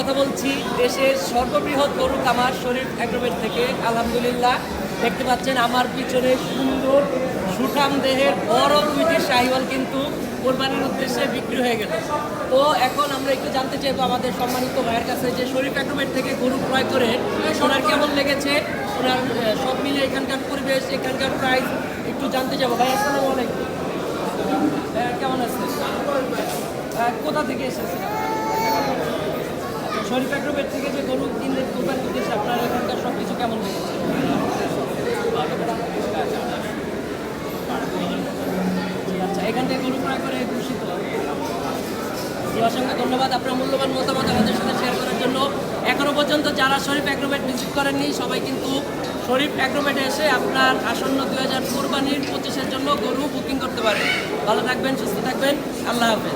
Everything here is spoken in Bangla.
কথা বলছি দেশের সর্ববৃহৎ গরু খামার শরীফ অ্যাগ্রোভেট থেকে। আলহামদুলিল্লাহ দেখতে পাচ্ছেন আমার পিছনে সুন্দর সুঠাম দেহের বড় দুইটি শাহিওয়াল কিন্তু কোরবানির উদ্দেশ্যে বিক্রি হয়ে গেল। তো এখন আমরা একটু জানতে চাইবো আমাদের সম্মানিত ভাইয়ের কাছে যে শরীফ অ্যাগ্রোভেট থেকে গরু ক্রয় করে ওনার কেমন লেগেছে, ওনার সব মিলে এখানকার পরিবেশ, এখানকার প্রাইস একটু জানতে যাবো। ভাই আসসালামু আলাইকুম, কেমন আছেন? কোথা থেকে এসেছেন? শরীফ অ্যাগ্রোভেট থেকে যে গরু কিনলেন কোরবানি উদ্দেশ্যে আপনার এখানকার সব কিছু কেমন লেগেছে? আচ্ছা, এখান থেকে গরু ক্রয় করে খুশি তো? অসংখ্য ধন্যবাদ আপনার মূল্যবান মতামত আমাদের সাথে শেয়ার করার জন্য। এখনো পর্যন্ত যারা শরীফ অ্যাগ্রোভেট ভিজিট করেননি সবাই কিন্তু শরীফ অ্যাগ্রোভেটে এসে আপনার আসন্ন 2000 কোরবানির 25-এর জন্য গরু বুকিং করতে পারেন। ভালো থাকবেন, সুস্থ থাকবেন, আল্লাহ হাফেজ।